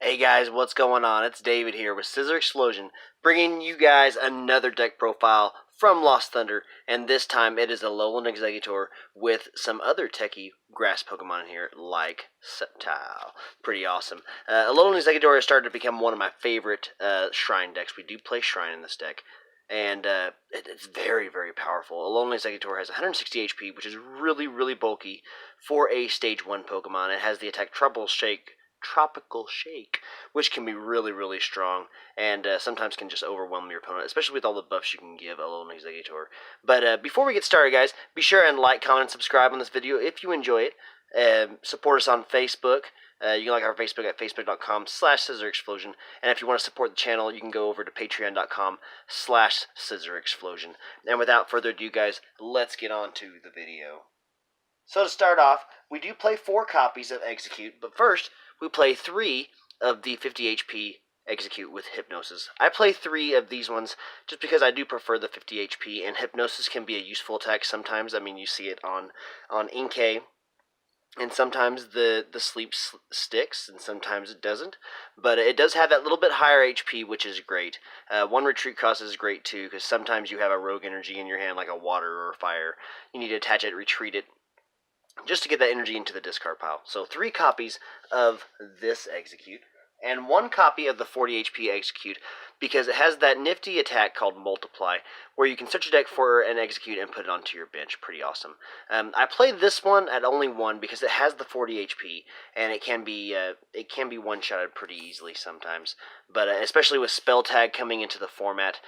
Hey guys, what's going on? It's David here with Scizorxphlosion, bringing you guys another deck profile from Lost Thunder, and this time it is a Alolan Exeggutor with some other techie grass Pokemon in here, like Sceptile. Pretty awesome. Alolan Exeggutor has started to become one of my favorite Shrine decks. We do play Shrine in this deck, and it's very, very powerful. Alolan Exeggutor has 160 HP, which is really, really bulky for a Stage 1 Pokemon. It has the attack Tropical Shake, which can be really, really strong, and sometimes can just overwhelm your opponent, especially with all the buffs you can give Alolan Exeggutor. But before we get started, guys, be sure and like, comment, and subscribe on this video if you enjoy it. Support us on Facebook. You can like our Facebook at facebook.com/Scizorxphlosion, and if you want to support the channel, you can go over to patreon.com/Scizorxphlosion. And without further ado, guys, let's get on to the video. So to start off, we do play 4 copies of Execute, but first, we play 3 of the 50 HP Execute with Hypnosis. I play 3 of these ones just because I do prefer the 50 HP, and Hypnosis can be a useful attack sometimes. I mean, you see it on Inkay, and sometimes the sleep sticks, and sometimes it doesn't. But it does have that little bit higher HP, which is great. 1 retreat cost is great too, because sometimes you have a rogue energy in your hand, like a water or a fire. You need to attach it, retreat it, just to get that energy into the discard pile. So 3 copies of this Execute, and 1 copy of the 40 HP Execute, because it has that nifty attack called Multiply, where you can search your deck for an Execute and put it onto your bench. Pretty awesome. I played this one at only 1 because it has the 40 HP, and it can be one-shotted pretty easily sometimes. But especially with Spell Tag coming into the format,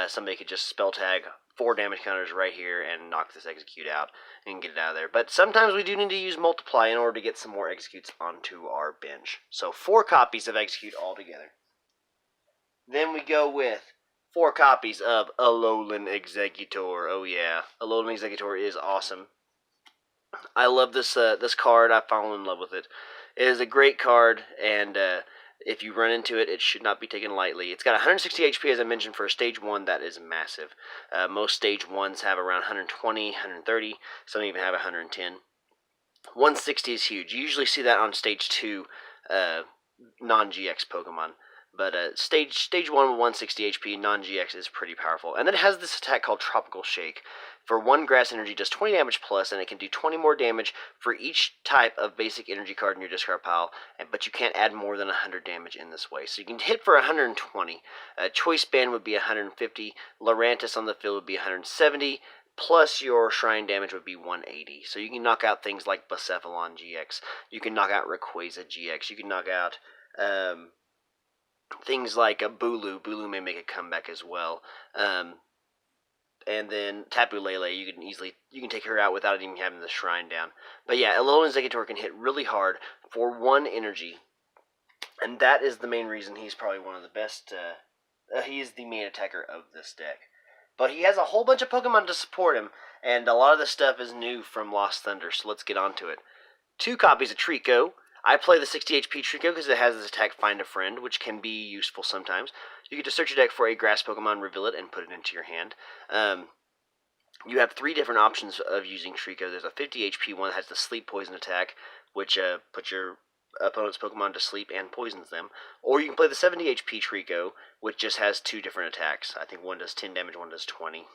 somebody could just Spell Tag 4 damage counters right here and knock this Execute out and get it out of there. But sometimes we do need to use Multiply in order to get some more Executes onto our bench. So 4 copies of Execute altogether. Then we go with 4 copies of Alolan Exeggutor. Oh yeah, Alolan Exeggutor is awesome. I love this card. I've fallen in love with it. It is a great card, and if you run into it, it should not be taken lightly. It's got 160 HP, as I mentioned, for a Stage 1. That is massive. Most Stage 1s have around 120, 130. Some even have 110. 160 is huge. You usually see that on Stage 2 non-GX Pokemon. But stage 1 with 160 HP, non-GX is pretty powerful. And then it has this attack called Tropical Shake. For 1 grass energy, does 20 damage plus, and it can do 20 more damage for each type of basic energy card in your discard pile, but you can't add more than 100 damage in this way. So you can hit for 120. Choice Band would be 150. Lurantis on the field would be 170. Plus your Shrine damage would be 180. So you can knock out things like Bucephalon GX. You can knock out Rayquaza GX. You can knock out things like a Bulu. Bulu may make a comeback as well. And then Tapu Lele, you can take her out without even having the Shrine down. But yeah, Alolan Exeggutor can hit really hard for 1 energy, and that is the main reason he's probably one of the best. He is the main attacker of this deck. But he has a whole bunch of Pokemon to support him, and a lot of this stuff is new from Lost Thunder, so let's get on to it. 2 copies of Trico. I play the 60 HP Trico because it has this attack Find a Friend, which can be useful sometimes. You get to search your deck for a grass Pokemon, reveal it, and put it into your hand. You have 3 different options of using Trico. There's a 50 HP one that has the Sleep Poison attack, which puts your opponent's Pokemon to sleep and poisons them. Or you can play the 70 HP Trico, which just has 2 different attacks. I think one does 10 damage, one does 20.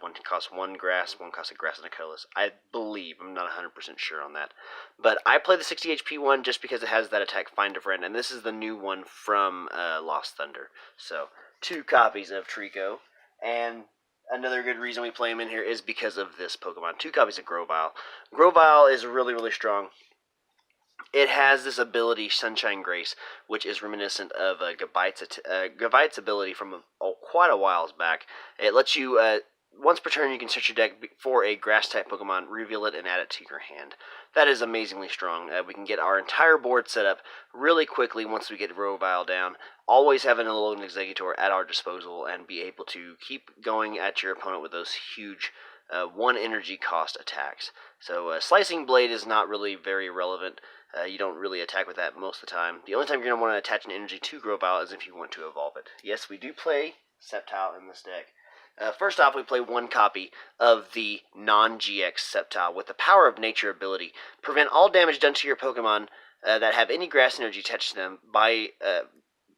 One costs 1 grass, one costs a grass and a colorless. I believe, I'm not 100% sure on that. But I play the 60 HP one just because it has that attack Find a Friend, and this is the new one from Lost Thunder. So, 2 copies of Trico, and another good reason we play him in here is because of this Pokemon. 2 copies of Grovyle. Grovyle is really, really strong. It has this ability, Sunshine Grace, which is reminiscent of Gavite's ability from quite a while back. It lets you, once per turn, you can search your deck for a Grass-type Pokemon, reveal it, and add it to your hand. That is amazingly strong. We can get our entire board set up really quickly once we get Grovyle down. Always have an Alolan Exeggutor at our disposal, and be able to keep going at your opponent with those huge 1 energy cost attacks. So Slicing Blade is not really very relevant. You don't really attack with that most of the time. The only time you're going to want to attach an energy to Grovyle is if you want to evolve it. Yes, we do play Sceptile in this deck. First off, we play 1 copy of the non-GX Sceptile with the Power of Nature ability. Prevent all damage done to your Pokemon that have any grass energy attached to them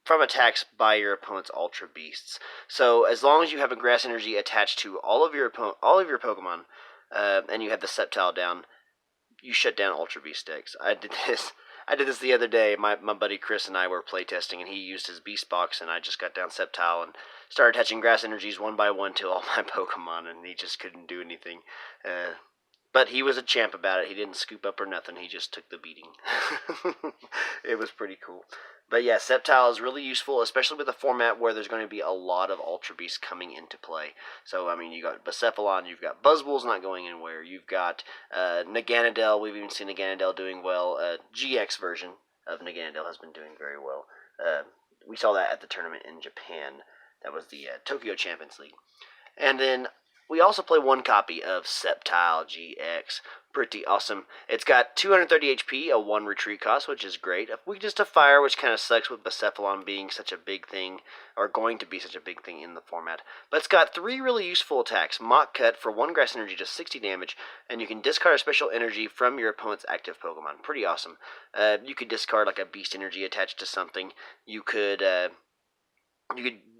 from attacks by your opponent's Ultra Beasts. So as long as you have a grass energy attached to all of your Pokemon, and you have the Sceptile down, you shut down Ultra Beast decks. I did this the other day. My buddy Chris and I were playtesting, and he used his Beast Box, and I just got down Sceptile and started attaching grass energies one by one to all my Pokemon, and he just couldn't do anything. But he was a champ about it. He didn't scoop up or nothing. He just took the beating. It was pretty cool. But yeah, Sceptile is really useful, especially with a format where there's going to be a lot of Ultra Beasts coming into play. So, I mean, you got Bucephalon, you've got Buzzwoles not going anywhere, you've got Naganadel, we've even seen Naganadel doing well. GX version of Naganadel has been doing very well. We saw that at the tournament in Japan. That was the Tokyo Champions League. And then we also play one copy of Sceptile GX. Pretty awesome. It's got 230 HP, a 1 retreat cost, which is great. Weakness to fire, which kind of sucks with Bucephalon being such a big thing, or going to be such a big thing in the format. But it's got 3 really useful attacks. Mach Cut for 1 grass energy, does 60 damage, and you can discard a special energy from your opponent's active Pokemon. Pretty awesome. You could discard like a beast energy attached to something. You could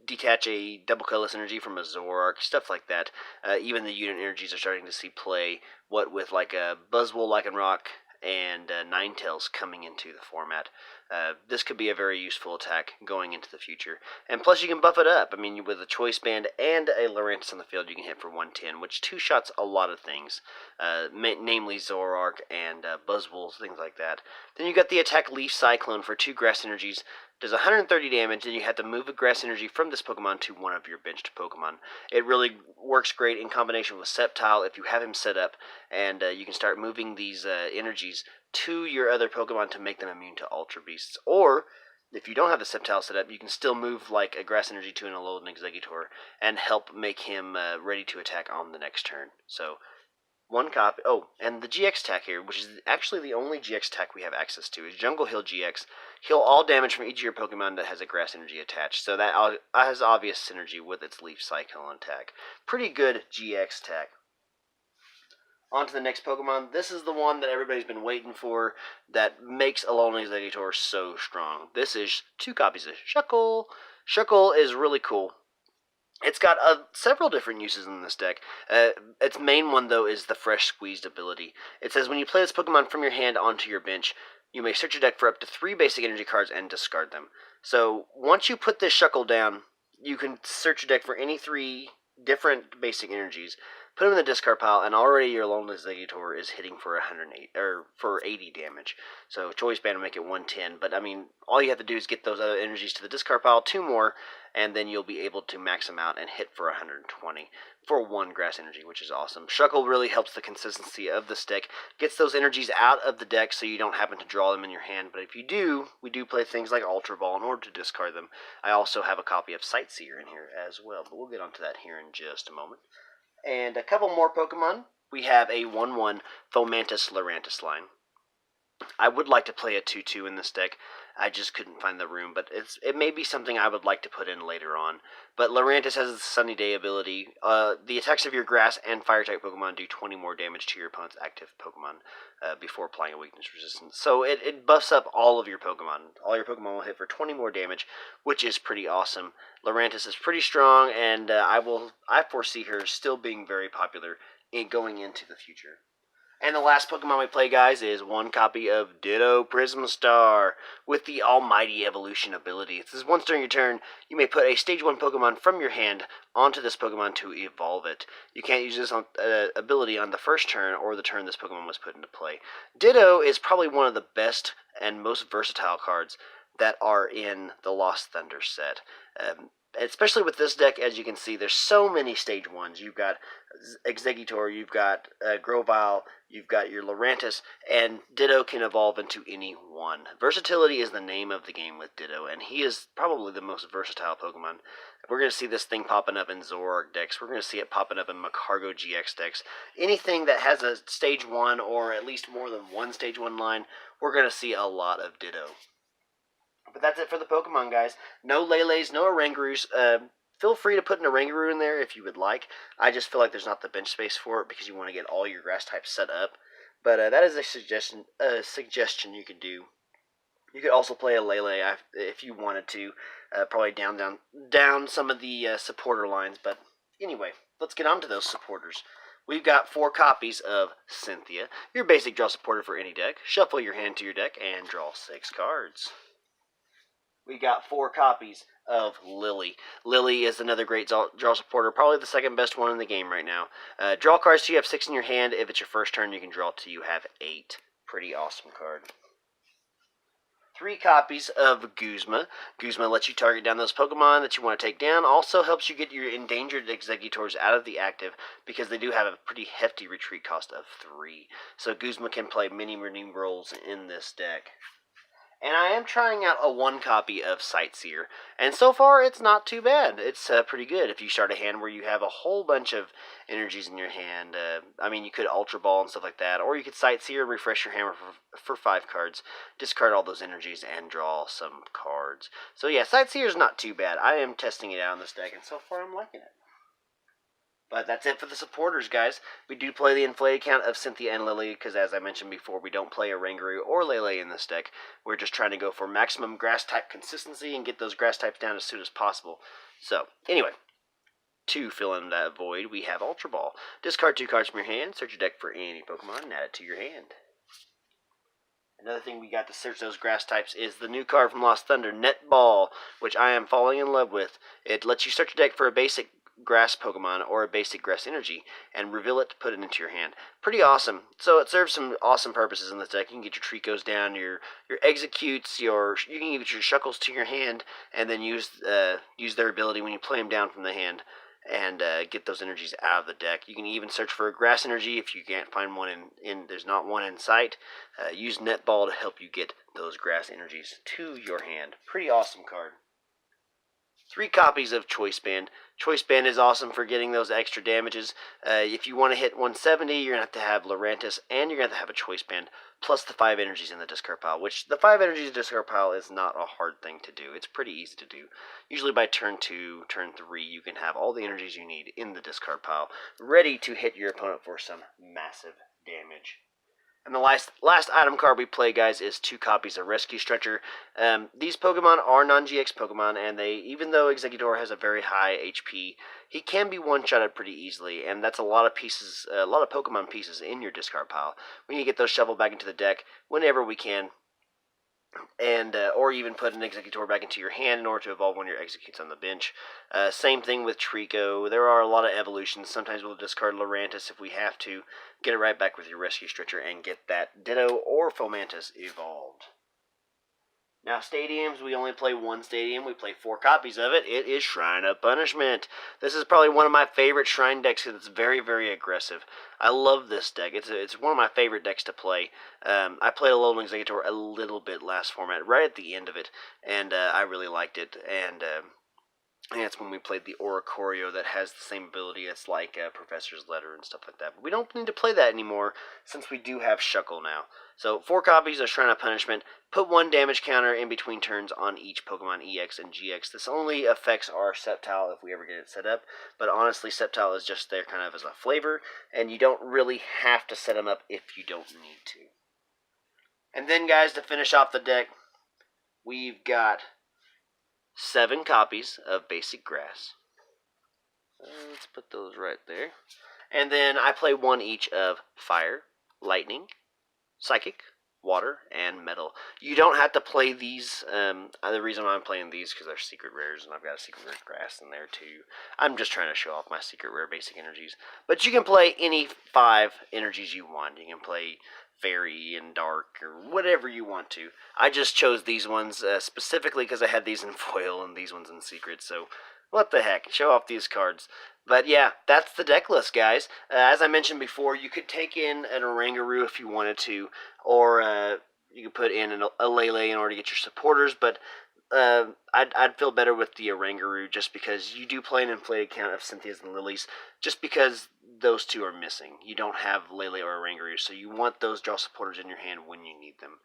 detach a double colorless energy from a Zoroark, stuff like that. Even the unit energies are starting to see play, what with like a Buzzwole, Lycanroc, and Ninetales coming into the format. This could be a very useful attack going into the future. And plus you can buff it up. I mean, with a Choice Band and a Lurantis on the field, you can hit for 110, which two-shots a lot of things, namely Zoroark and Buzzwoles, things like that. Then you got the attack Leaf Cyclone for 2 grass energies, does 130 damage, and you have to move a grass energy from this Pokemon to one of your benched Pokemon. It really works great in combination with Sceptile if you have him set up, and you can start moving these energies to your other Pokemon to make them immune to Ultra Beasts. Or, if you don't have the Sceptile set up, you can still move like a grass energy to an Alolan Exeggutor and help make him ready to attack on the next turn. So, one copy. Oh, and the GX attack here, which is actually the only GX attack we have access to, is Jungle Heal GX. Heal all damage from each of your Pokemon that has a grass energy attached. So that has obvious synergy with its Leaf Cyclone attack. Pretty good GX attack. On to the next Pokemon. This is the one that everybody's been waiting for that makes Alolan Exeggutor so strong. This is 2 copies of Shuckle. Shuckle is really cool. It's got several different uses in this deck. Its main one, though, is the Fresh Squeezed ability. It says when you play this Pokemon from your hand onto your bench, you may search your deck for up to 3 basic energy cards and discard them. So once you put this Shuckle down, you can search your deck for any 3 different basic energies, put them in the discard pile, and already your Alolan Exeggutor is hitting for 108 or for 80 damage. So Choice Band will make it 110. But I mean, all you have to do is get those other energies to the discard pile, 2 more, and then you'll be able to max them out and hit for 120 for 1 grass energy, which is awesome. Shuckle really helps the consistency of this deck, gets those energies out of the deck so you don't happen to draw them in your hand. But if you do, we do play things like Ultra Ball in order to discard them. I also have a copy of Sightseer in here as well, but we'll get onto that here in just a moment. And a couple more Pokemon. We have a 1/1 Fomantis Lurantis line. I would like to play a 2/2 in this deck. I just couldn't find the room, but it may be something I would like to put in later on. But Lurantis has the Sunny Day ability. The attacks of your Grass and Fire-type Pokemon do 20 more damage to your opponent's active Pokemon before applying a weakness resistance. So it buffs up all of your Pokemon. All your Pokemon will hit for 20 more damage, which is pretty awesome. Lurantis is pretty strong, and I foresee her still being very popular going into the future. And the last Pokemon we play, guys, is 1 copy of Ditto Prism Star with the Almighty Evolution ability. It says once during your turn, you may put a Stage 1 Pokemon from your hand onto this Pokemon to evolve it. You can't use this ability on the first turn or the turn this Pokemon was put into play. Ditto is probably one of the best and most versatile cards that are in the Lost Thunder set. Especially with this deck, as you can see, there's so many Stage 1s. You've got Exeggutor, you've got Grovyle, you've got your Lurantis, and Ditto can evolve into any one. Versatility is the name of the game with Ditto, and he is probably the most versatile Pokemon. We're going to see this thing popping up in Zoroark decks. We're going to see it popping up in Magcargo GX decks. Anything that has a Stage 1 or at least more than 1 Stage 1 line, we're going to see a lot of Ditto. But that's it for the Pokemon, guys. No Lele's, no Orangaroos. Feel free to put an Orangaroo in there if you would like. I just feel like there's not the bench space for it because you want to get all your grass types set up. But that is a suggestion you can do. You could also play a Lele if you wanted to, probably down some of the supporter lines. But anyway, let's get on to those supporters. We've got 4 copies of Cynthia, your basic draw supporter for any deck. Shuffle your hand to your deck and draw 6 cards. We got 4 copies of Lily. Lily is another great draw supporter, probably the second best one in the game right now. Draw cards till you have 6 in your hand. If it's your first turn, you can draw till you have 8. Pretty awesome card. 3 copies of Guzma. Guzma lets you target down those Pokemon that you want to take down. Also helps you get your endangered Exeggutors out of the active because they do have a pretty hefty retreat cost of 3. So Guzma can play many roles in this deck. And I am trying out a 1 copy of Sightseer, and so far it's not too bad. It's pretty good. If you start a hand where you have a whole bunch of energies in your hand, I mean, you could Ultra Ball and stuff like that, or you could Sightseer, refresh your hand for 5 cards, discard all those energies, and draw some cards. So yeah, Sightseer is not too bad. I am testing it out in this deck, and so far I'm liking it. But that's it for the supporters, guys. We do play the inflated count of Cynthia and Lily, because as I mentioned before, we don't play a Rangaroo or Lele in this deck. We're just trying to go for maximum grass-type consistency and get those grass types down as soon as possible. So, anyway, to fill in that void, we have Ultra Ball. Discard 2 cards from your hand, search your deck for any Pokemon, and add it to your hand. Another thing we got to search those grass types is the new card from Lost Thunder, Netball, which I am falling in love with. It lets you search your deck for a basic grass Pokemon or a basic grass energy and reveal it to put it into your hand. Pretty awesome. So it serves some awesome purposes in this deck. You can get your Tricos down, your Exeggutors, you can get your Shuckles to your hand, and then use their ability when you play them down from the hand and get those energies out of the deck. You can even search for a grass energy if you can't find one there's not one in sight. Use Netball to help you get those grass energies to your hand. Pretty awesome card. 3 copies of Choice Band. Choice Band is awesome for getting those extra damages. If you want to hit 170, you're going to have Lurantis, and you're going to have a Choice Band, plus the 5 energies in the discard pile, which the 5 energies in the discard pile is not a hard thing to do. It's pretty easy to do. Usually by turn 2, turn 3, you can have all the energies you need in the discard pile, ready to hit your opponent for some massive damage. And the last item card we play, guys, is 2 copies of Rescue Stretcher. These Pokemon are non-GX Pokemon, and even though Exeggutor has a very high HP, he can be one-shotted pretty easily, and that's a lot of Pokemon pieces in your discard pile. We need to get those shoveled back into the deck whenever we can, and or even put an Exeggutor back into your hand in order to evolve one of your Exeggutors on the bench. Same thing with Trico. There are a lot of evolutions. Sometimes we'll discard Lurantis if we have to. Get it right back with your Rescue Stretcher and get that Ditto or Fomantis evolved. Now, stadiums, we only play 1 stadium. We play 4 copies of it. It is Shrine of Punishment. This is probably one of my favorite Shrine decks because it's very aggressive. I love this deck. It's one of my favorite decks to play. I played Alolan Exeggutor a little bit last format, right at the end of it, and I really liked it. And that's when we played the Oricorio that has the same ability as like Professor's Letter and stuff like that. But we don't need to play that anymore since we do have Shuckle now. So 4 copies of Shrine of Punishment. Put 1 damage counter in between turns on each Pokemon EX and GX. This only affects our Sceptile if we ever get it set up. But honestly, Sceptile is just there kind of as a flavor. And you don't really have to set them up if you don't need to. And then, guys, to finish off the deck, we've got 7 copies of Basic Grass. Let's put those right there. And then I play 1 each of Fire, Lightning, Psychic, Water, and Metal. You don't have to play these. The reason why I'm playing these is because they're secret rares, and I've got a secret rare Grass in there too. I'm just trying to show off my secret rare basic energies. But you can play any 5 energies you want. You can play Fairy and Dark or whatever you want to. I just chose these ones specifically because I had these in foil and these ones in secret. So what the heck? Show off these cards. But yeah, that's the deck list, guys. As I mentioned before, you could take in an Oranguru if you wanted to, or you could put in a Lele in order to get your supporters, but I'd feel better with the Oranguru just because you do play an inflated count of Cynthias and Lilies, just because those 2 are missing. You don't have Lele or Oranguru, so you want those draw supporters in your hand when you need them.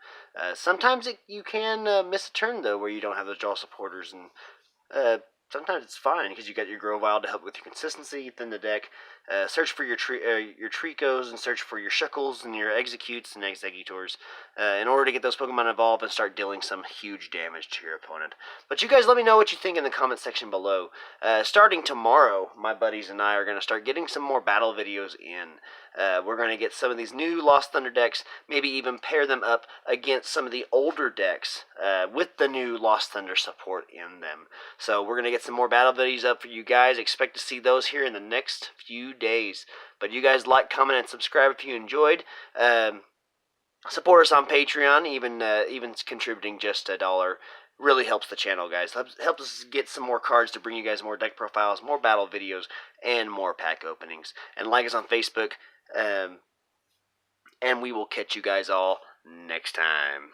Sometimes you can miss a turn, though, where you don't have those draw supporters, and sometimes it's fine because you got your Grovyle to help with your consistency within the deck. Search for your Tricos and search for your Shuckles and your Exeggcutes and Exeggutors in order to get those Pokemon involved and start dealing some huge damage to your opponent. But you guys let me know what you think in the comment section below. Starting tomorrow, my buddies and I are going to start getting some more battle videos in. We're going to get some of these new Lost Thunder decks, maybe even pair them up against some of the older decks with the new Lost Thunder support in them. So we're going to get some more battle videos up for you guys. Expect to see those here in the next few days. But you guys like, comment, and subscribe if you enjoyed. Support us on Patreon. Even contributing just $1 really helps the channel, guys. Helps us get some more cards to bring you guys more deck profiles, more battle videos, and more pack openings. And like us on Facebook. And we will catch you guys all next time.